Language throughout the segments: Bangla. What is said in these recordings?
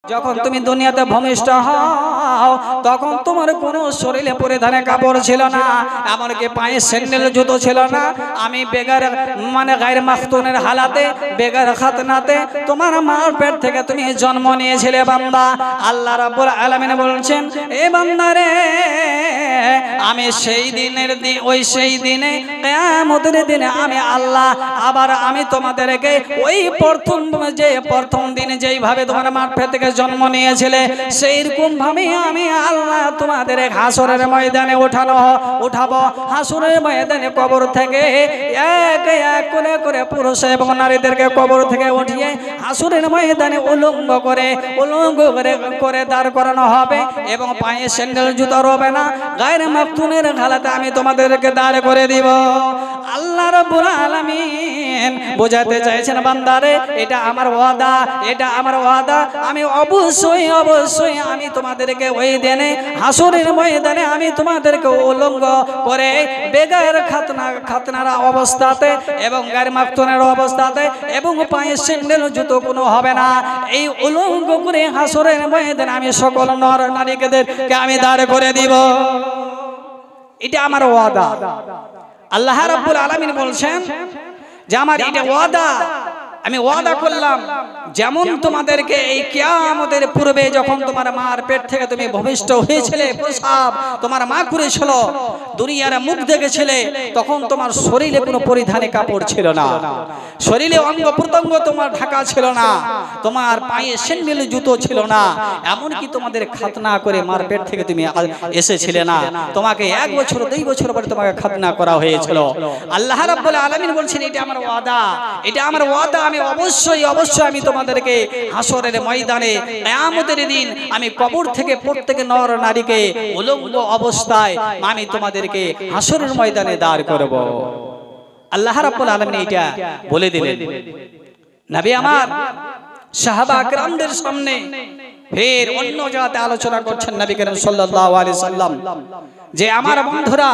যখন তুমি দুনিয়াতে ভূমিষ্ঠ হও তখন তোমার কোনো শরীরে পরিধানে কাপড় ছিল না, এমনকি পায়ে স্যান্ডেল জুতো ছিল না। আমি বেগার মানে গায়ের মাখতুনের হালাতে বেগার খাতনাতে তোমার মার পেট থেকে তুমি জন্ম নিয়েছিলে বান্দা। আল্লাহ রাব্বুল আলামিন বলছেন, এ বান্দা রে, আমি সেই দিনের সেই দিনে কিয়ামতের দিনে আমি আল্লাহ আবার আমি তোমাদেরকে ওই প্রথম দিনে যেইভাবে তোমার মার পেট থেকে জন্ম নিয়েছিলে সেইরকম ভাবে আমি আল্লাহ তোমাদের হাসরের ময়দানে উঠাবো। হাসরের ময়দানে কবর থেকে এক এক করে পুরুষ এবং নারীদেরকে কবর থেকে উঠিয়ে হাসরের ময়দানে উলঙ্গ করে দাঁড় করানো হবে এবং পায়ে স্যান্ডেল জুতো রবে না, গায়ের মাখতুনের হালাতে আমি তোমাদেরকে দাঁড় করে দিব। আল্লাহ রাব্বুল আলামিন বোঝাতে চাইছেন, বান্দারে এটা আমার ওয়াদা, এটা আমার ওয়াদা। আমি অবশ্যই আমি তোমাদেরকে ওই দিনে হাসরের ময়দানে আমি তোমাদেরকে উলঙ্গ করে বেগার খাতনার অবস্থাতে এবং গায়ের মাখতুনের অবস্থাতে এবং পায়ে স্যান্ডেল জুতো কোনো হবে না, এই উলঙ্গ করে হাসরের ময়দানে আমি সকল নর নারীদেরকে আমি দাঁড় করে দিব। এটা আমার ওয়াদা। আল্লাহ রাব্বুল আলামিন বলছেন যে আমার এটা ওয়াদা, আমি ওয়াদা করলাম যেমন তোমাদেরকে এই কিয়ামতের পূর্বে যখন তোমার মার পেট থেকে তুমি ভূমিষ্ঠ হয়েছিলে, প্রসব তোমার মা করেছিল, দুনিয়ার মুখ দেখেছিলে, তখন তোমার শরীরে কোনো পরিধানে কাপড় ছিল না, শরীরে অঙ্গ প্রত্যঙ্গ তোমার ঢাকা ছিল না, তোমার পায়ে স্যান্ডেল জুতো ছিল না, এমনকি তোমাদের খাতনা করে মার পেট থেকে তুমি এসেছিলে না, তোমাকে 1 বছর 2 বছর পরে তোমাকে খাতনা করা হয়েছিল। আল্লাহ রাব্বুল আলামিন বলছেন, এটা আমার ওয়াদা, এটা আমার ওয়াদা। আমি অবশ্যই আমি তোমাদেরকে হাসরের ময়দানে কিয়ামতের দিন আমি কবর থেকে প্রত্যেক নর নারীকে উলঙ্গ অবস্থায় আমি তোমাদেরকে হাসরের ময়দানে দাঁড় করব। আল্লাহ রাব্বুল আলামিন এটা বলে দিলেন। নবী আমার সাহাবা کرامদের সামনে ফের অন্য জায়গাতে আলোচনা করছেন নবী করিম সাল্লাল্লাহু আলাইহি সাল্লাম যে আমার বন্ধুরা,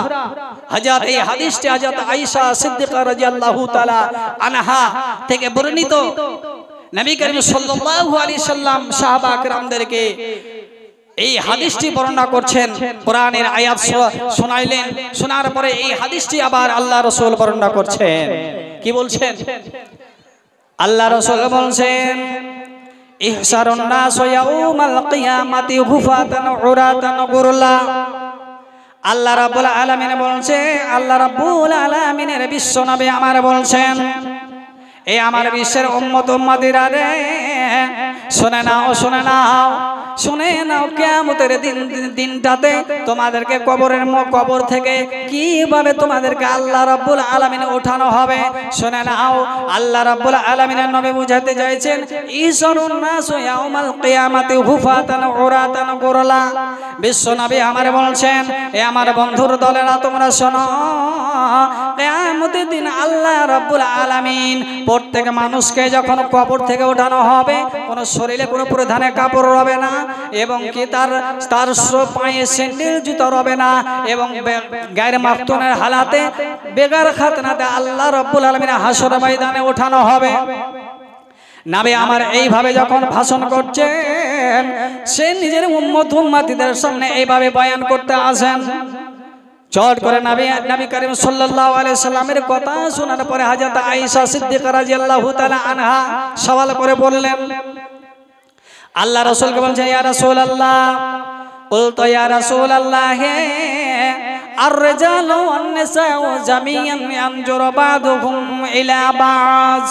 হযরত এই হাদিসটি হযরত আয়েশা সিদ্দিকা রাদিয়াল্লাহু তাআলা আনহা থেকে বর্ণিত। নবী করিম সাল্লাল্লাহু আলাইহি সাল্লাম সাহাবা کرامদেরকে এই হাদিসটি বর্ণনা করছেন, কোরআনের আয়াত শোনাইলেন, শোনার পরে এই হাদিসটি আবার আল্লাহ রাসূল বর্ণনা করছেন। কি বলছেন? আল্লাহ রাসূল বলছেন, ইহসারুন নাস ইয়াউমাল কিয়ামাতি হুফাতান উরাতান গুরলা। আল্লাহ রাব্বুল আলামিন বলছে, আল্লাহ রাব্বুল আলামিনের বিশ্ব নবী আমার বলছেন, এই আমার বিশ্বের উম্মত উম্মতিরা রে, শুনে নাও কিয়ামতের দিনটাতে তোমাদেরকে কবর থেকে কিভাবে তোমাদেরকে আল্লাহ রাব্বুল আলামিন ওঠানো হবে। শুনে নাও, আল্লাহ রাব্বুল আলামিনের নবী বুঝাতে চাইছেন, ইসরুন নাস ইয়াউমাল কিয়ামাতি হুফাতান উরাতান গুরলা। বিশ্ব নবী আমার বলছেন, এ আমার বন্ধুর দলেরা তোমরা শোনো, কিয়ামতের দিন আল্লাহ রাব্বুল আলামিন প্রত্যেক মানুষকে যখন কবর থেকে ওঠানো হবে, কোন শরীরে কোনো পরিধানে কাপড় রবে না এবং কি তার পায়ে স্যান্ডেল জুতো রবে না এবং গায়ের মাখতুনের হালাতে বেগার খাতনাতে আল্লাহ রাব্বুল আলামিন হাসরের ময়দানে ওঠানো হবে। নবী আমার এইভাবে যখন ভাষণ করছেন, সে নিজের উম্মত উম্মতিদের সামনে এইভাবে বয়ান করতে আসেন। চট করে নবী করিম সাল্লাল্লাহু আলাইহি সাল্লামের কথা শোনার পরে হযরত আয়েশা সিদ্দিকা রাদিয়াল্লাহু তাআলা আনহা সওয়াল করে বললেন, আল্লাহ রাসূলকে বলছেন, ইয়া রাসূলুল্লাহ, কুলতু ইয়া রাসূলুল্লাহ, আর-রিজালু ওয়ান-নিসাউ জামিআন ইয়ানজুরু বা'দুহুম ইলা বা'দ।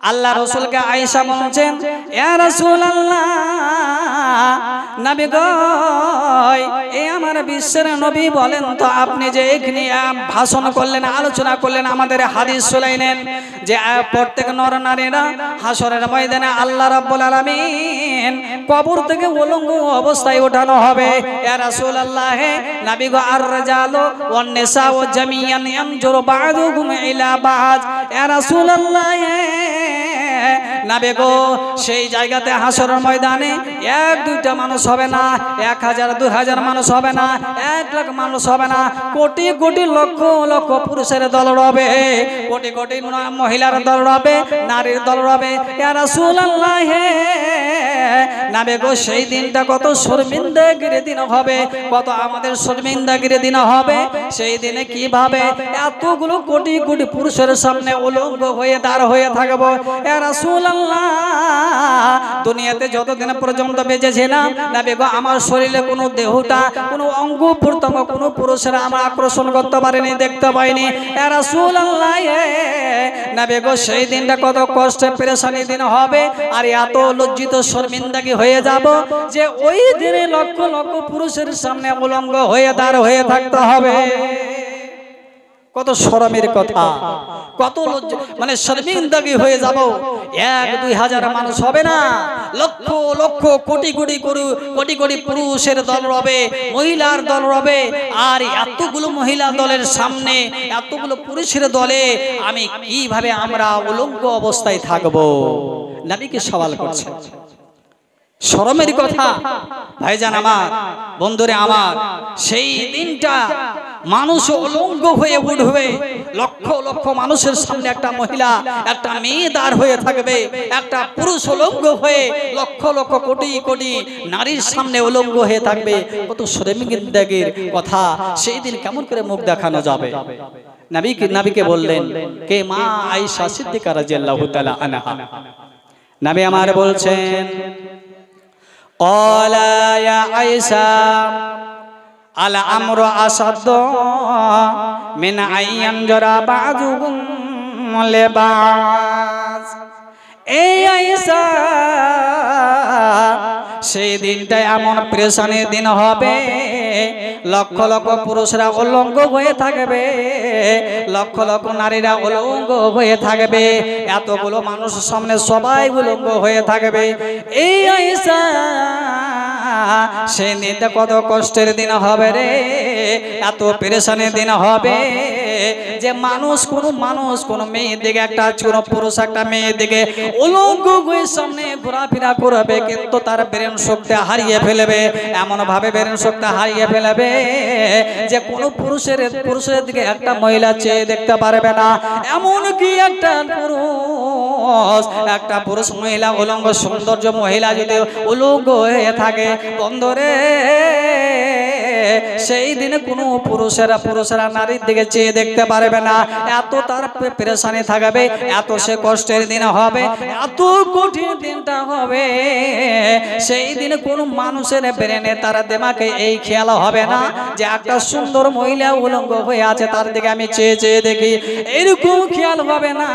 আল্লাহ রাসূলকে আয়েশা বলছেন, ইয়া রাসূলুল্লাহ, নবী গো, এই আমার বিশ্বের নবী বলেন তো, আপনি যে এখানে ভাষণ করলেন, আলোচনা করলেন, আমাদের হাদিস শুনাইলেন যে প্রত্যেক নর নারীরা হাসরের ময়দানে আল্লাহ রাব্বুল আলামিন কবর থেকে উলঙ্গ অবস্থায় ওঠানো হবে। ইয়া রাসূলুল্লাহ, নবী গো, আর-রিজালু ওয়ান-নিসাউ জামিআন ইয়ানজুরু বা'দুহুম ইলা বা'দ। ইয়া রাসূলুল্লাহ, নবী গো, সেই জায়গাতে হাসরের ময়দানে 1-2টা মানুষ হবে না, 1000-2000 মানুষ হবে না, 1 লাখ মানুষ হবে না, কোটি কোটি লক্ষ লক্ষ পুরুষের দল রবে, কোটি কোটি মহিলার দল রবে, নারীর দল রবে। ইয়া রাসূলুল্লাহ, নাবে গো সেই দিনটা কত শর্মিন্দাগির দিন হবে, কত আমাদের শর্মিন্দাগির দিন হবে। সেই দিনে কিভাবে এতগুলো কোটি কোটি পুরুষের সামনে উলঙ্গ হয়ে দাঁড় হয়ে থাকবো। ইয়া রাসূলুল্লাহ, দুনিয়াতে যতদিন পর্যন্ত বেঁচেছিলাম নাবে গো আমার শরীরে কোনো দেহটা, কোনো অঙ্গ প্রত্যঙ্গ, কোনো পুরুষের আমার আকর্ষণ করতে পারেনি, দেখতে পাইনি। ইয়া রাসূলুল্লাহ, নাবে গো সেই দিনটা কত কষ্টে পেরেশানি দিন হবে। আর এত লজ্জিত শর্মিন্দাগি হয়ে যাব যে ওই দিনে লক্ষ লক্ষ পুরুষের সামনে উলঙ্গ হয়ে দাঁড় হয়ে থাকতে হবে। কত শরমের কথা, কত লজ্জা, মানে শর্মিন্দাগি হয়ে যাব। 1-2 হাজার মানুষ হবে না, লক্ষ লক্ষ কোটি কোটি কোটি কোটি পুরুষের দল রবে, মহিলার দল রবে। আর এতগুলো মহিলা দলের সামনে, এতগুলো পুরুষের দলে আমি কিভাবে আমরা উলঙ্গ অবস্থায় থাকবো? নবীকে সওয়াল করছে। শরমের কথা ভাইজান আমার, বন্ধুরে আমার। সেই দিনটা মানুষ উলঙ্গ হয়ে উঠবে, লক্ষ লক্ষ মানুষের সামনে একটা মহিলা, একটা মেয়ে দাঁড় হয়ে থাকবে, একটা পুরুষ উলঙ্গ হয়ে লক্ষ লক্ষ কোটি কোটি নারীর সামনে উলঙ্গ হয়ে থাকবে। কত শর্মিন্দাগির কথা। সেই দিন কেমন করে মুখ দেখানো যাবে? নবীকে বললেন কে? মা আয়েশা সিদ্দিকা রাদিয়াল্লাহু তাআলা আনহা। নবী আমার বলছেন, ক্বালা ইয়া আয়েশা আল আমরু আসাদ্দু মিন আইয়ান জরা বাযুকুম লিবাস। এই আয়েশা, সেই দিনটা এমন পেরেশানির দিন হবে, লক্ষ লক্ষ পুরুষরা উলঙ্গ হয়ে থাকবে, লক্ষ লক্ষ নারীরা উলঙ্গ হয়ে থাকবে, এতগুলো মানুষের সামনে সবাই উলঙ্গ হয়ে থাকবে। এই আয়েশা, সেই দিনটা কত কষ্টের দিন হবে রে, এত পেরেশানির দিন হবে যে মানুষ কোন মেয়ের দিকে, কোন পুরুষ একটা মেয়ের দিকে উলঙ্গ হয়ে সামনে ঘোরাফেরা করবে, কিন্তু তার ব্রেন শক্তি হারিয়ে ফেলবে, এমন ভাবে ব্রেন শক্তি হারিয়ে ফেলবে যে কোনো পুরুষের দিকে একটা মহিলা চেয়ে দেখতে পারবে না। এমন কি একটা পুরুষ মহিলা উলঙ্গ, সৌন্দর্য মহিলা যদি উলঙ্গ হয়ে থাকে, বন্ধুরে সেই দিনে কোনো পুরুষেরা নারীর দিকে চেয়ে দেখতে পারবে না। এত তার পেরেশানি থাকবে, এত সে কষ্টের দিন হবে, এত কঠিন দিনটা হবে। সেই দিনে কোনো মানুষের ব্রেনে, তার দিমাগে এই খেয়াল হবে না যে একটা সুন্দর মহিলা উলঙ্গ হয়ে আছে, তার দিকে আমি চেয়ে চেয়ে দেখি, এরকম খেয়াল হবে না।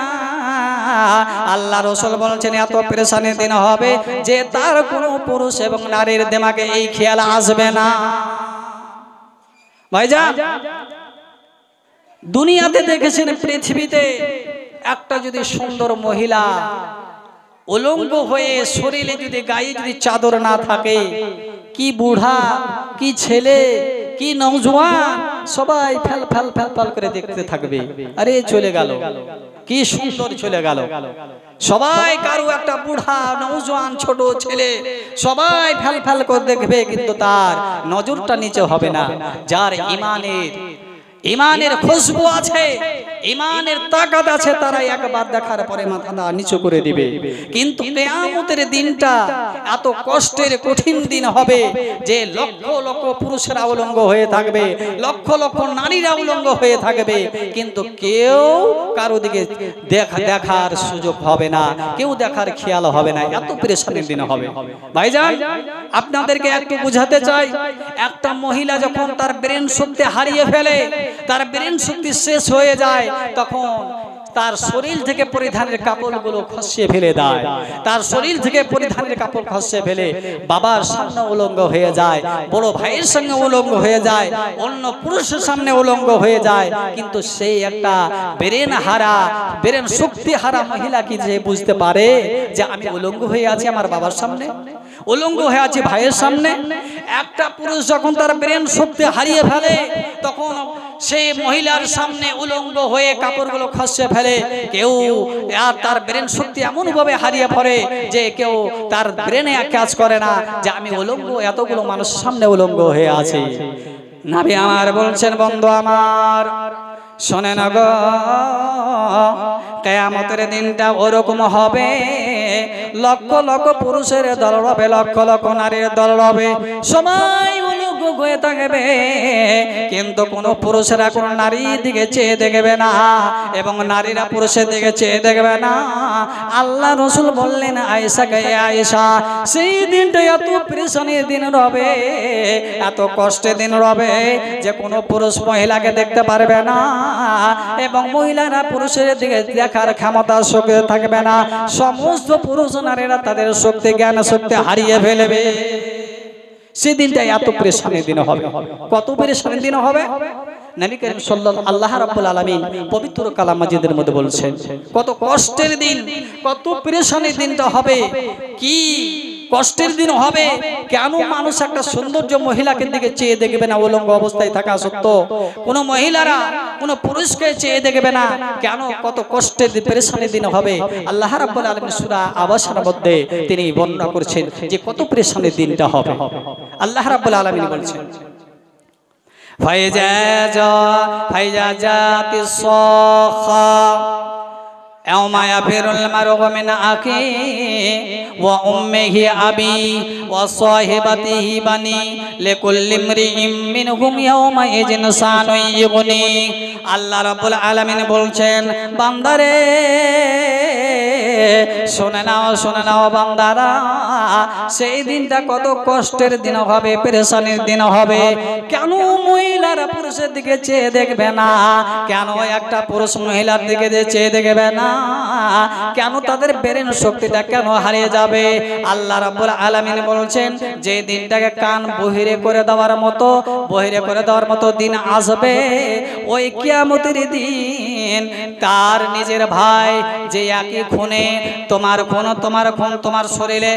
আল্লাহ রাসূল বলেছেন এত পেরেশানির দিন হবে যে তার কোনো পুরুষ এবং নারীর দিমাগে এই খেয়াল আসবে না। ভাইজান, দুনিয়াতে দেখেছেন, পৃথিবীতে একটা যদি সুন্দর মহিলা উলঙ্গ হয়ে শরীরে যদি, গায়ে যদি চাদর না থাকে, কি বুড়া, কি ছেলে, কি নওজোয়ান, সবাই ফেল ফেল ফেল ফেল করে দেখতে থাকবে। আরে চলে গেল, কি সুন্দর চলে গেল। সবাই কারো একটা বুড়া, নওজোয়ান, ছোট ছেলে সবাই ফেল ফেল করে দেখবে, কিন্তু তার নজরটা নিচে হবে না। যার ইমানের খুশবু আছে, ইমানের তাকাত আছে, তারাই একবার দেখার পরে মাথা নিচু করে দিবে। কিন্তু কিয়ামতের দিনটা এত কষ্টের কঠিন দিন হবে যে লক্ষ লক্ষ পুরুষেরা উলঙ্গ হয়ে থাকবে, লক্ষ লক্ষ নারীরা উলঙ্গ হয়ে থাকবে, কিন্তু কেউ কারো দিকে দেখার সুযোগ হবে না, কেউ দেখার খেয়াল হবে না। এত পেরেশানির দিন হবে। ভাইজান, আপনাদেরকে একটু বুঝাতে চাই, একটা মহিলা যখন তার ব্রেন শক্তি হারিয়ে ফেলে, তার ব্রেন শক্তি শেষ হয়ে যায়, তখন তার শরীর থেকে পরিধানের কাপড়গুলো খসিয়ে ফেলে দেয়, তার শরীর থেকে পরিধানের কাপড় খসিয়ে ফেলে বাবার সামনে উলঙ্গ হয়ে যায়, বড় ভাইয়ের সঙ্গে উলঙ্গ হয়ে যায়, অন্য পুরুষের সামনে উলঙ্গ হয়ে যায়। কিন্তু সেই একটা ব্রেন শক্তি হারা মহিলা কি যে বুঝতে পারে যে আমি উলঙ্গ হয়ে আছি আমার বাবার সামনে, উলঙ্গ হয়ে আছি ভাইয়ের সামনে? একটা পুরুষ যখন তার ব্রেন শক্তি হারিয়ে ফেলে, তখন সেই মহিলার সামনে উলঙ্গ হয়ে কাপড়গুলো খসিয়ে ফেলে। কেউ আর তার ব্রেন শক্তি এমন ভাবে হারিয়ে পড়ে যে কেউ তার ব্রেনে কাজ করে না যে আমি উলঙ্গ, এতগুলো মানুষের সামনে উলঙ্গ হয়ে আছি। নবী আমার বলছেন, বন্ধু আমার শোনেন গো, কিয়ামতের দিনটা ওরকম হবে, লক্ষ লক্ষ পুরুষের দল রবে, লক্ষ লক্ষ নারীর দল রবে, সবাই উলুগ্ন হয়ে থাকবে, কিন্তু কোন পুরুষেরা কোন নারীর দিকে চেয়ে দেখবে না এবং নারীরা পুরুষের দিকে চেয়ে দেখবে না। আল্লাহ রসুল বললেন আয়েশাকে, আয়েশা সেই দিনটা এত পেরেশানির দিন রবে, এত কষ্টের দিন রবে যে কোনো পুরুষ মহিলাকে দেখতে পারবে না এবং মহিলারা পুরুষের দিকে দেখার ক্ষমতা শক্তি থাকবে না। সমস্ত পুরুষ নারীরা তাদের শক্তি জ্ঞান শক্তি হারিয়ে ফেলবে। সেদিনটা এত পেরেশানির দিন হবে। কত পেরেশানির দিন হবে? নবী করিম সাল্লাল্লাহু আল্লাহ রাব্বুল আলামিন পবিত্র কালাম মাজিদের মধ্যে বলছেন কত কষ্টের দিন, কত পেরেশানির দিনটা হবে, কি কষ্টের দিন হবে। কেন মানুষ একটা সৌন্দর্য মহিলাকে দিকে চেয়ে দেখবে না উলঙ্গ অবস্থায় থাকা সত্ত্বেও? কোন মহিলারা কোন পুরুষকে চেয়ে দেখবে না কেন? কত কষ্টের পেরেশানির দিন হবে। আল্লাহ রাব্বুল আলামিন সূরা আবাসের মধ্যে তিনি বর্ণনা করেছেন যে কত পেরেশানির দিনটা হবে। আল্লাহ রাব্বুল আলামিন বলছেন ফাইজাজাতিস সাখা ইয়াওমা ইয়াফিরুল মার'উ মিন আখিহি ওয়া উম্মিহি আবি ওয়া সাহিবাতিহি বানি লিকুল্লি ইমরিইম মিনহুম ইয়াওমা ইযিন শানুন ইগনি। আল্লাহ রাব্বুল আলামিন বলছেন বান্দারে শুনে নাও বান্দারা, সেই দিনটা কত কষ্টের দিন হবে, পেরেশানির দিন হবে। কেন মহিলারা পুরুষের দিকে চেয়ে দেখবে না? কেন একটা পুরুষ মহিলার দিকে চেয়ে দেখবে না? কেন তাদের ব্রেন শক্তিটা কেন হারিয়ে যাবে? আল্লাহ রাব্বুল আলামিন বলছেন যে দিনটাকে কান বহিরে করে দেওয়ার মতো দিন আসবে, ওই কিয়ামতের দিন তার নিজের ভাই যে একই খুনে তোমার শরীরে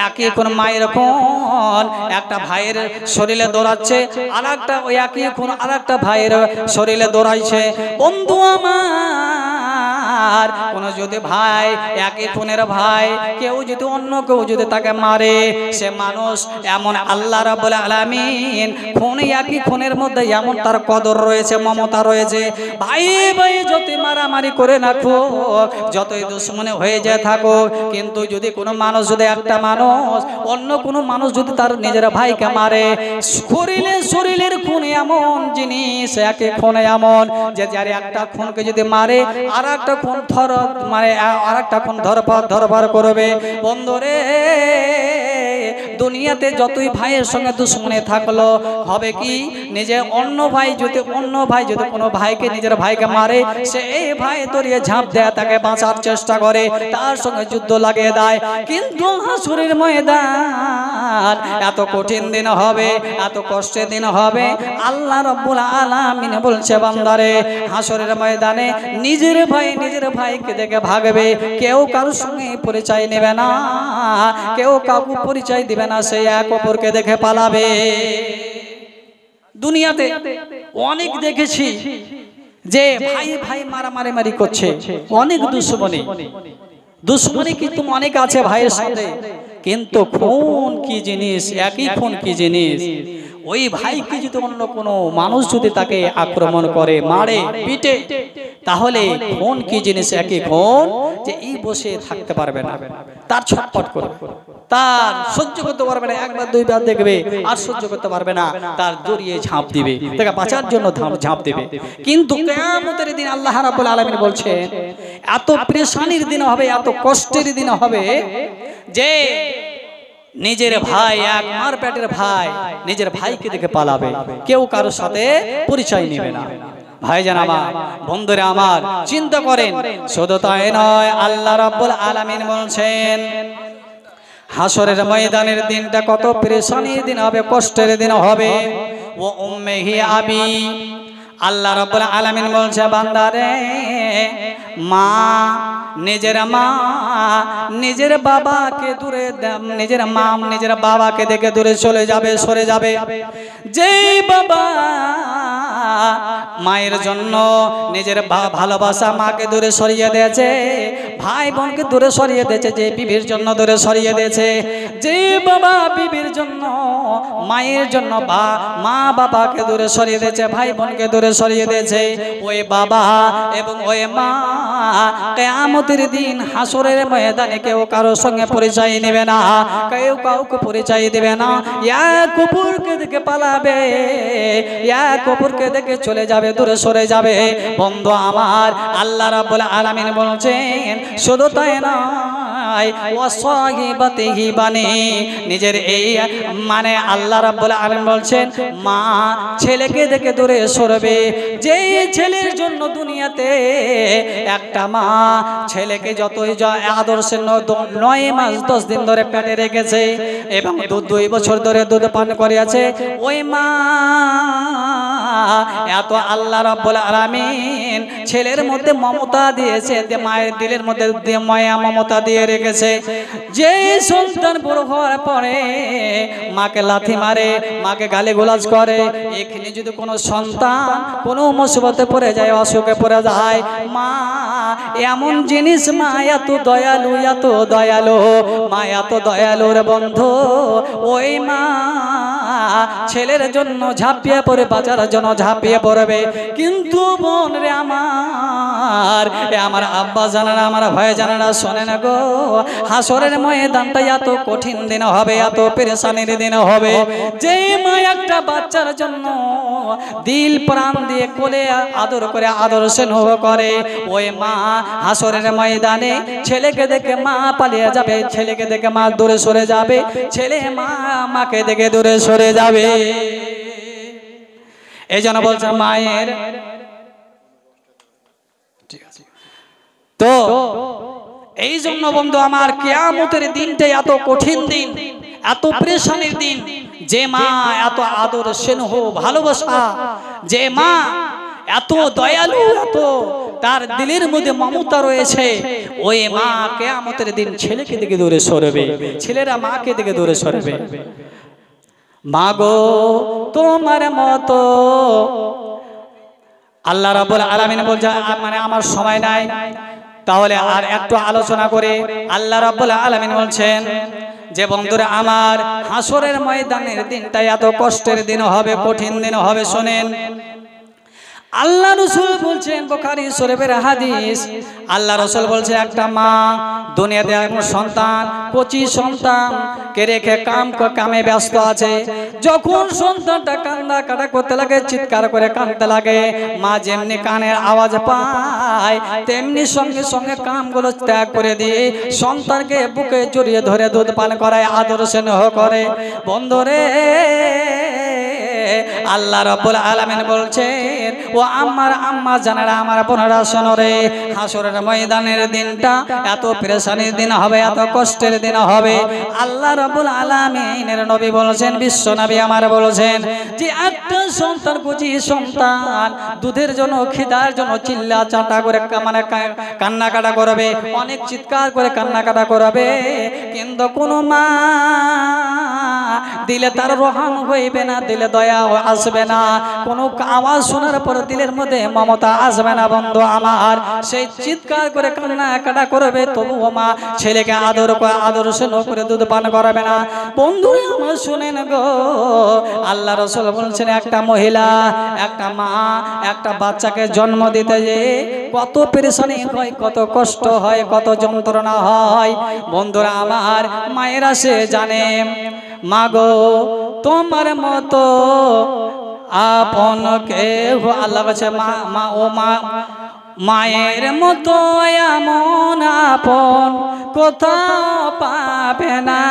একই কোন মায়ের খুন একটা ভাইয়ের শরীরে দৌড়াচ্ছে, আর একটা ওই একই খুন আর একটা ভাইয়ের শরীরে দৌড়াইছে। বন্ধু আমার, কোন যদি ভাই একই খুনের ভাই কেউ যদি অন্য কেউ যদি তাকে মারে, সে মানুষ এমন আল্লাহ রাব্বুল আলামিন একই খুনের মধ্যে এমন তার কদর রয়েছে, মমতা রয়েছে। ভাই ভাই যতই মারামারি করে না থাকুক, যতই দুশ্মনে হয়ে যায় থাকুক, কিন্তু যদি কোনো মানুষ যদি একটা মানুষ অন্য কোনো মানুষ যদি তার নিজের ভাইকে মারে, শরীরের খুন এমন জিনিস, একে খুন এমন যে যার একটা খুনকে যদি মারে আর একটা খুন আর একটা খুন ধরপার করবে। বন্ধুরে, দুনিয়াতে যতই ভাইয়ের সঙ্গে দুশ্মনে থাকলো হবে কি, নিজে অন্য ভাই যদি কোনো ভাইকে নিজের ভাইকে মারে, সে এই ভাই তরিয়ে ঝাঁপ দেয়, তাকে বাঁচার চেষ্টা করে, তার সঙ্গে যুদ্ধ লাগিয়ে দেয়। কিন্তু হাসরের ময়দান এত কঠিন দিন হবে, এত কষ্টের দিন হবে। আল্লাহ রাব্বুল আলামিন বলছে বান্দারে, হাসরের ময়দানে নিজের ভাইকে দেখে ভাগবে, কেউ কারোর সঙ্গে পরিচয় নেবে না, কেউ কাউকে পরিচয় দিবে না, সে এক অপরকে দেখে পালাবে। দুনিয়াতে অনেক দেখেছি যে ভাই মারামারি করছে, অনেক দুশ্মনী কিন্তু অনেক আছে ভাইয়ের সাথে, কিন্তু খুন কি জিনিস, একই খুন কি জিনিস। ওই ভাইকে যদি অন্য কোনো মানুষ যদি তাকে আক্রমণ করে, মারে, পিটে, তাহলে খুন কি জিনিস, একই খুন, যে এই বসে থাকতে পারবে না, তার ছটফট করবে, তার সহ্য করতে পারবে না, একবার দুইবার দেখবে আর সহ্য করতে পারবে না, তার দড়িয়ে ঝাঁপ দিবে, তাকে বাঁচার জন্য ঝাঁপ দিবে। কিন্তু কিয়ামতের দিন আল্লাহ রাব্বুল আলামিন বলছেন এত পেরেশানির দিন হবে, এত কষ্টের দিন হবে যে নিজের ভাই, এক মার পেটের ভাই নিজের ভাইকে দেখে পালাবে, কেউ কারোর সাথে পরিচয় নেবে না। ভাইজান আমার, বন্ধুরা আমার, চিন্তা করেন। শুধু তাই নয়, আল্লাহ রাব্বুল আলামিন বলছেন হাসরের ময়দানের দিনটা কত পেরেশানির দিন হবে, কষ্টের দিন হবে। ও উম্মিহি আবি, আল্লাহ রাব্বুল আলামিন বলছে বান্দারে, নিজের বাবাকে দূরে, নিজের বাবাকে দেখে দূরে চলে যাবে, সরে যাবে। যেই বাবা মায়ের জন্য নিজের ভালোবাসা মাকে দূরে সরিয়ে দিয়েছে, ভাই বোনকে দূরে সরিয়ে দিয়েছে, যে বিবির জন্য দূরে সরিয়ে দিয়েছে, যে বাবা বিবির জন্য মায়ের জন্য মা বাবাকে দূরে সরিয়ে দিয়েছে, ভাই বোনকে দূরে সরিয়ে দিয়েছে, ওই বাবা এবং ওই মা কিয়ামতের দিন হাসরের ময়দানে কেউ কারোর সঙ্গে পরিচয় নেবে না, কেউ কাউকে পরিচয় দেবে না। ইয়া কবরকে দেখে পালাবে, ইয়া কবরকে দেখে চলে যাবে, দূরে সরে যাবে। বন্ধু আমার, আল্লাহ রাব্বুল আলামিন বলছেন শুধু তাই নয়, ওয়াসাহিবাতিহি বানি, নিজের এই মানে আল্লাহ রাব্বুল আলামিন বলছেন মা ছেলেকে দেখে দূরে সরবে। যে ছেলের জন্য দুনিয়াতে একটা মা ছেলেকে যতই আদর্শে 9 মাস 10 দিন ধরে পেটে রেখেছে এবং 2 বছর ধরে দুধ পান করিয়েছে, ওই মা এত আল্লাহ রাব্বুল আলামিন ছেলের মধ্যে মমতা দিয়েছে, মায়ের দিলের মধ্যে মায়া মমতা দিয়ে রেখেছে। যে সন্তান বড় হওয়ার পরে মাকে লাথি মারে, মাকে গালিগালাজ করে, এখানে যদি কোনো সন্তান কোনো মুসিবতে পড়ে যায়, অসুখে পড়ে যায়, মা এমন জিনিস, মা এত দয়ালু, এত দয়ালু, মা এত দয়ালু রে বন্ধু। ওই মা ছেলের জন্য ঝাঁপিয়ে পড়ে, বাঁচার জন্য ঝাঁপিয়ে পড়বে। কিন্তু বোন রে আমার আব্বা জানারা, আমার ভাই জানারা, শোনে না গো, হাসরের ময়দানটা এত কঠিন দিন হবে, এত পেরেশানির দিন হবে। যে মা একটা বাচ্চার জন্য দিল প্রাণ দিয়ে কোলে আদর করে, আদর স্নেহ করে, ওই মা হাসরের ময়দানে ছেলেকে দেখে মা পালিয়ে যাবে, ছেলেকে দেখে মা দূরে সরে যাবে, ছেলে মাকে দেখে দূরে সরে যাবে। এই জন্য বলছে মায়ের তো এই জন্য বন্ধু আমার, কিয়ামতের দিনটা এত কঠিন দিন, এত পেরেশানির দিন। যে মা এত আদর স্নেহ ভালোবাসা, যে মা এত দয়ালু, এত তার দিলের মধ্যে মমতা রয়েছে, ওই মা কিয়ামতের দিন ছেলেকে দিকে দূরে সরবে, ছেলেরা মাকে দিকে দূরে সরবে। মা গো তোমার মতো, আল্লাহ রাব্বুল আলামিন বলছে, মানে আমার সময় নাই, তাহলে আর একটু আলোচনা করে আল্লাহ রাব্বুল আলামিন বলছেন যে বন্ধুরা আমার, হাসরের ময়দানের দিনটা এত কষ্টের দিন হবে, কঠিন দিন হবে। শোনেন, আল্লাহ রাসূল বলছেন, বুখারী শরীফের হাদিস, আল্লাহ রাসূল বলছে একটা মা দুনিয়াতে এক সন্তান, কচি সন্তান কে রেখে কামে ব্যস্ত আছে, যখন সন্তানটা কান্না কাটা করতে লাগে, চিৎকার করে কাঁদতে লাগে, মা যেমনি কানের আওয়াজ পায় তেমনি সঙ্গে সঙ্গে কামগুলো ত্যাগ করে দিয়ে সন্তানকে বুকে জড়িয়ে ধরে দুধ পান করায়, আদর স্নেহ করে। বন্ধুরে, আল্লাহ রাব্বুল আলামিন বলছেন, ও আমার আম্মা জানেরা, আমার বোনেরা শোনো রে, হাসরের ময়দানের দিনটা এত পেরেশানির দিন হবে, এত কষ্টের দিন হবে। আল্লাহ রাব্বুল আলামিনের নবী বলেছেন, বিশ্ব নবী আমার বলেছেন যে একটা সন্তান, কুচি সন্তান দুধের জন্য, খিদার জন্য চিল্লা চাটা করে মানে কান্নাকাটা করবে, অনেক চিৎকার করে কান্নাকাটা করবে, কিন্তু কোনো মা দিলে তার রহম হইবে না, দিলে দয়া আসবে না, কোনো আওয়াজ শোনার পর দিলের মধ্যে মমতা আসবে না। বন্ধু আমার, সেই চিৎকার করে কান্নাকাটা করবে, তবুও মা ছেলেকে আদর করে, আদর স্নেহ করে দুধ পান করাবে না। বন্ধু আমার শুনেন গো, আল্লাহ রাসূল বলছেন একটা মহিলা, একটা মা একটা বাচ্চাকে জন্ম দিতে যে কত পেরেশানি হয়, কত কষ্ট হয়, কত যন্ত্রণা হয়। বন্ধুরা আমার, মায়েরা সে জানে। মা গো তোমার মতো আপন কেহ, আল্লাহ বলছে মা ও মা, মায়ের মতো এমন আপন কোথাও পাবে না,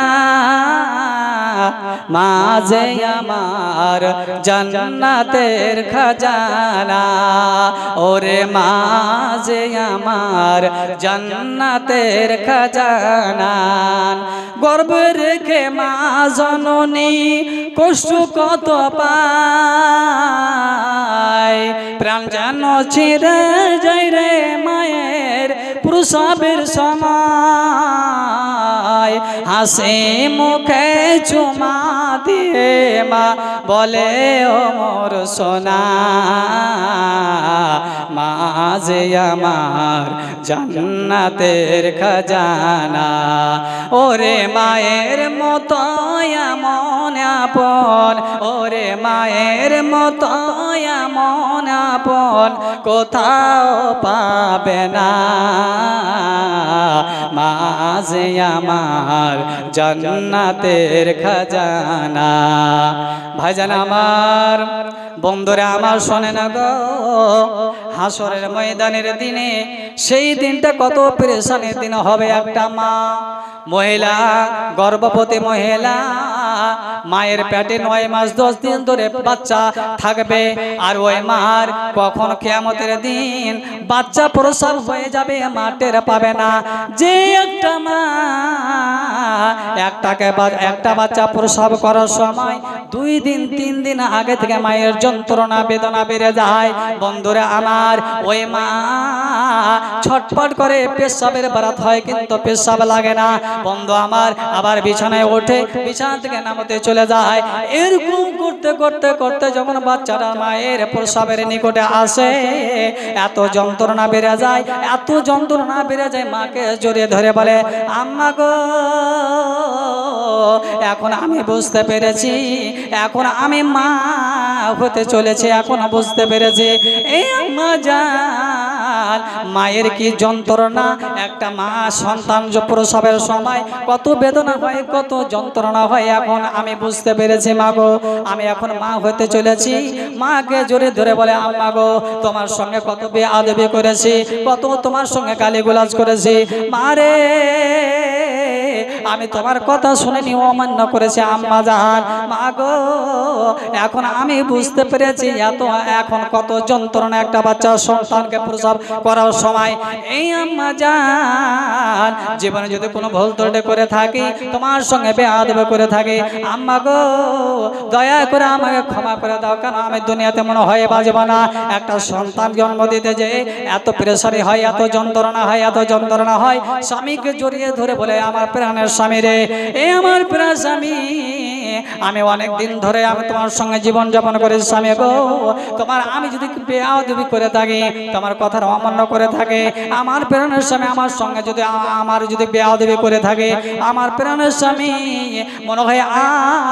মা যে আমার জান্নাতের খাজানা, ওরে মা যে আমার জান্নাতের খাজানা। গর্বে রেখে মা জননী কষ্ট কত পায়, প্রাণ যেন ছিঁড়ে যায় রে মায়ের প্রসবের সময়, হয় হাসি মুখে চুমা দিয়ে মা বলে ও মোর সোনা মা যে আমার জান্নাতের খাজানা ওরে মায়ের মতো এমন আপন ওরে মায়ের মতো এমন আপন কোথাও পাবে না মা যে আমার জান্নাতের খাজানা ভাইজান আমার বন্ধুরা আমার শোনে না গো হাসরের ময়দানের দিনে সেই দিনটা কত পেরেশানির দিন হবে একটা মা মহিলা গর্ভবতী মহিলা মায়ের পেটে 9 মাস 10 দিন ধরে বাচ্চা থাকবে আর ওই মার কখন কিয়ামতের দিন বাচ্চা প্রসব হয়ে যাবে মা টের পাবে না যে একটা মা একটা বাচ্চা প্রসব করার সময় 2 দিন 3 দিন আগে থেকে মায়ের যন্ত্রণা বেদনা বেড়ে যায় বন্ধুরা আমার ওই মা ছটফট করে পেশাবের বারাত হয় কিন্তু পেশাব লাগে না বন্ধু আমার আবার বিছানায় ওঠে বিছানা থেকে নামতে চলে যায় এরকম করতে করতে করতে যখন বাচ্চাটা মায়ের প্রসবের নিকটে আসে এত যন্ত্রণা বেড়ে যায় এত যন্ত্রণা বেড়ে যায় মাকে জড়িয়ে ধরে বলে আম্মা গো এখন আমি বুঝতে পেরেছি এখন আমি মা হতে চলেছে এখন বুঝতে পেরেছি এই আম্মা জান মায়ের কি যন্ত্রণা একটা মা সন্তান প্রসবের সময় কত বেদনা হয় কত যন্ত্রণা হয় এখন আমি বুঝতে পেরেছি মা গো আমি এখন মা হতে চলেছি মাকে জোরে ধরে বলে আম্মা গো তোমার সঙ্গে কত বেয়াদবি করেছি কত তোমার সঙ্গে গালিগালাজ করেছি মারে আমি তোমার কথা শুনেনি অমান্য করেছি আম্মা জান মা গো এখন আমি বুঝতে পেরেছি এত এখন কত যন্ত্রণা একটা বাচ্চা সন্তানকে প্রসব করার সময় এই আম্মা জান জীবনে যদি কোনো ভুল ত্রুটি করে থাকি তোমার সঙ্গে বেয়াদবি করে থাকি আম্মা গো দয়া করে আমাকে ক্ষমা করে দাও কারণ আমি দুনিয়াতে মনে হয় বাজব না একটা সন্তান জন্ম দিতে যে এত প্রেসারি হয় এত যন্ত্রণা হয় এত যন্ত্রণা হয় স্বামীকে জড়িয়ে ধরে বলে আমার প্রাণের স্বামী রে এ আমার প্রাণ স্বামী আমি অনেক দিন ধরে আমি তোমার সঙ্গে জীবন যাপন করেছি স্বামী গো তোমার আমি যদি বেয়াদবি করে থাকি তোমার কথার অমান্য করে থাকে আমার প্রাণের স্বামী আমার সঙ্গে যদি আমার যদি বেয়াদবি করে থাকে আমার প্রাণের স্বামী মনে হয়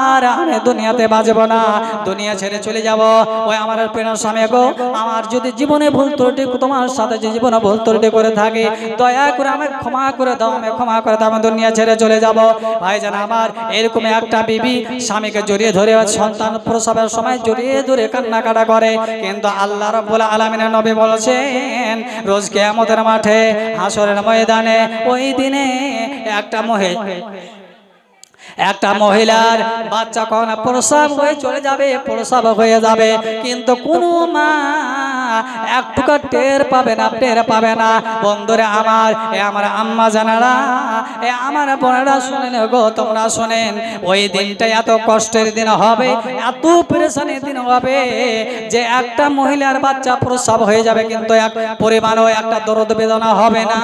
আর আমি দুনিয়াতে বাঁচব না দুনিয়া ছেড়ে চলে যাব ওই আমার প্রাণের স্বামী গো আমার যদি জীবনে ভুল ত্রুটি তোমার সাথে যে জীবনে ভুল ত্রুটি করে থাকে দয়া করে আমাকে ক্ষমা করে দাও আমি ক্ষমা করে দাও আমি দুনিয়া ছেড়ে চলে যাব ভাইজান আমার এরকম একটা বিবি স্বামীকে জড়িয়ে ধরে সন্তান প্রসবের সময় জড়িয়ে ধরে কান্নাকাটা করে কিন্তু আল্লাহ রাব্বুল আলামিনের নবী বলেছেন রোজ কিয়ামতের মাঠে হাসরের ময়দানে ওই দিনে একটা মহিলার বাচ্চা কখন প্রসব হয়ে চলে যাবে প্রসব হয়ে যাবে কিন্তু কোনো মা একটু টের পাবে না বন্ধুরা আমার আম্মা জানারা আমার বোনেরা শুনেন গো তোমরা শোনেন ওই দিনটা এত কষ্টের দিন হবে এত পেরেশানির দিন হবে যে একটা মহিলার বাচ্চা প্রসব হয়ে যাবে কিন্তু এক পরিমাণও একটা দরদ বেদনা হবে না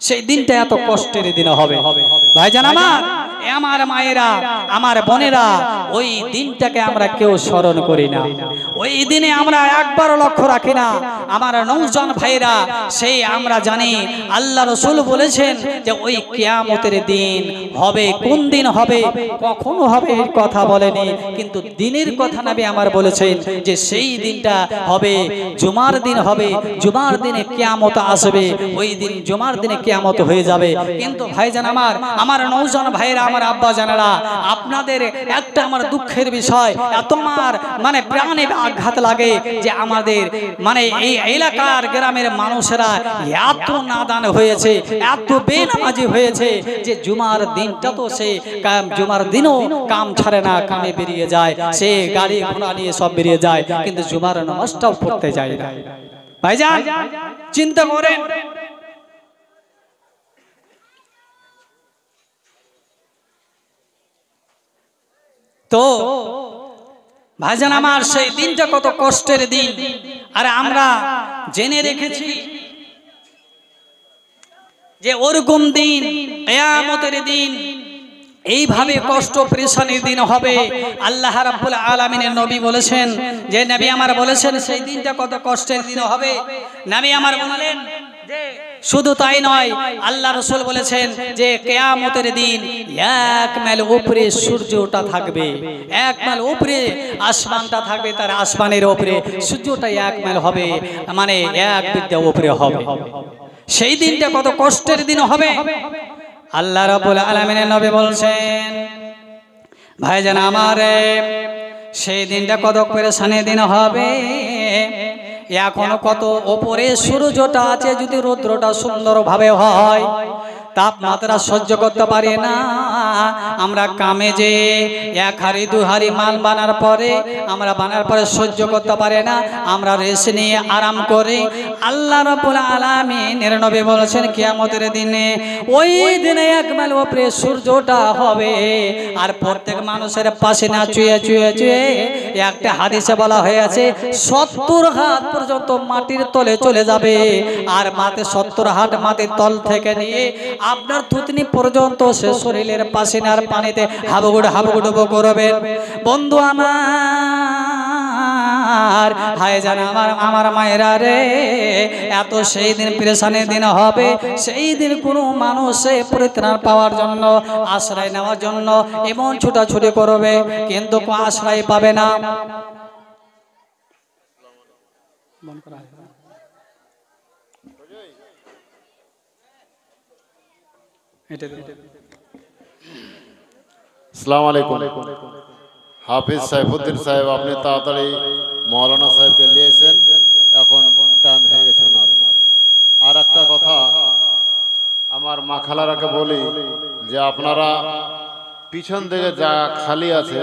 সেই দিনটা এত কষ্টের দিন হবে ভাইজান আমার মায়েরা আমার বোনেরা ওই দিনটাকে আমরা কেউ স্মরণ করি না ওই দিনে আমরা একবারও লক্ষ্য রাখি না আমার নৌজন ভাইরা সেই আমরা জানি আল্লাহ রাসূল বলেছেন যে ওই কিয়ামতের দিন হবে কোন দিন হবে কখন হবে এই কথা বলেনি কিন্তু দিনের কথা নবী আমার বলেছেন যে সেই দিনটা হবে জুমার দিন হবে জুমার দিনে কিয়ামত আসবে ওই দিন জুমার দিনে কিয়ামত হয়ে যাবে কিন্তু ভাইজান আমার নৌজন ভাইরা আমার আব্বা জানেরা আপনাদের একটা আমার দুঃখের বিষয় এত আমার মানে প্রাণে আঘাত লাগে যে আমাদের মানে এই এলাকার গ্রামের মানুষেরা এত নাদান হয়েছে এত বেনামাজি হয়েছে যে জুমার দিনটা তো সে জুমার দিনও কাম ছাড়ে না কামে বেরিয়ে যায় সে গাড়ি ঘোড়া নিয়ে সব বেরিয়ে যায় কিন্তু জুমার নামাজটাও পড়তে যায় না ভাইজান চিন্তা করেন তো ভাইজান আমার সেই দিনটা কত কষ্টের দিন আর আমরা জেনে রেখেছি যে ওরকম দিন কিয়ামতের দিন এইভাবে কষ্ট পেরেশানির দিন হবে। আল্লাহ রাব্বুল আলামিনের নবী বলেছেন, যে নবী আমার বলেছেন সেই দিনটা কত কষ্টের দিন হবে। নবী আমার বললেন যে শুধু তাই নয়, আল্লাহ রাসূল বলেছেন যে কিয়ামতের দিন 1 মাইল উপরে সূর্যটা থাকবে, 1 মাইল উপরে আসমানটা থাকবে, তার আসমানের উপরে সূর্যটা 1 মাইল হবে, মানে 1 বিদ্যা উপরে হবে। সেই দিনটা কত কষ্টের দিন হবে। আল্লাহ রাব্বুল আলামিনের নবী বলছেন, ভাইজান আমারে, সেই দিনটা কত পেরেশানির দিন হবে। এখনো কত ওপরে সূর্যটা আছে, যদি রৌদ্রটা সুন্দরভাবে হয়, তাপমাত্রা সহ্য করতে পারি না। আমরা কামে যে 1 হাড়ি 2 হাড়ি মাল বানার পরে, আমরা বানার পরে সহ্য করতে পারে না, আমরা রেস্ট নিয়ে আরাম করি। আল্লাহ রাব্বুল আলামিনের নবী বলেছেন কিয়ামতের দিনে ওই দিনে 1 মাইল উপরে সূর্যটা হবে, আর প্রত্যেক মানুষের পাশে না চুয়ে চুয়ে চুয়ে, একটা হাদিসে বলা হয়েছে 70 হাত পর্যন্ত মাটির তলে চলে যাবে, আর মাটি 70 হাত মাটির তল থেকে নিয়ে আপনার থুতনি পর্যন্ত সে শরীরের পাসিনার পানিতে হাবুগুড় হাবুগুড় করবেন। বন্ধু আমার, হায় জান আমার মায়েরা রে, এত সেই দিন পেরেশানির দিন হবে। সেই দিন কোনো মানুষে পরিত্রাণ পাওয়ার জন্য, আশ্রয় নেওয়ার জন্য এমন ছুটাছুটি করবে, কিন্তু আশ্রয় পাবে না। আসসালামু আলাইকুম। হাফিজ সাইফুদ্দিন সাহেব, আপনি তাড়াতাড়ি মৌলানা সাহেবকে নিয়েছেন, এখন টাইম হয়ে গেছে। আর একটা কথা আমার মা খালারাকে বলি, যে আপনারা পিছন দিকে যা খালি আছে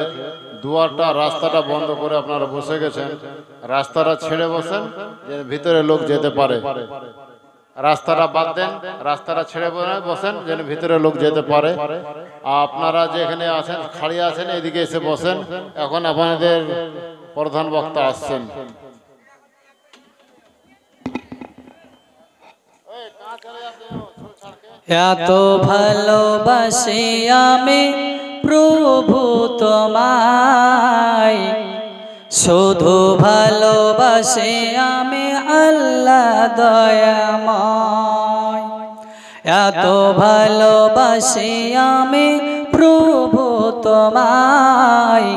দুয়ারটা, রাস্তাটা বন্ধ করে আপনারা বসে গেছেন, রাস্তাটা ছেড়ে বসেন, যে ভিতরে লোক যেতে পারে। রাস্তাটা বাদ দেন, রাস্তাটা ছেড়ে বসেন, যেন ভিতরে লোক যেতে পারে। আপনারা যেখানে আছেন খাড়িয়ে আছেন, এদিকে এসে বসেন। এখন আপনাদের প্রধান বক্তা আসছেন। এত ভালোবাসি আমি প্রভু তোমায়, শুধু ভালোবাসি আমি আল্লাহ দয়াময়। এত ভালোবাসি আমি প্রভু তোমায়,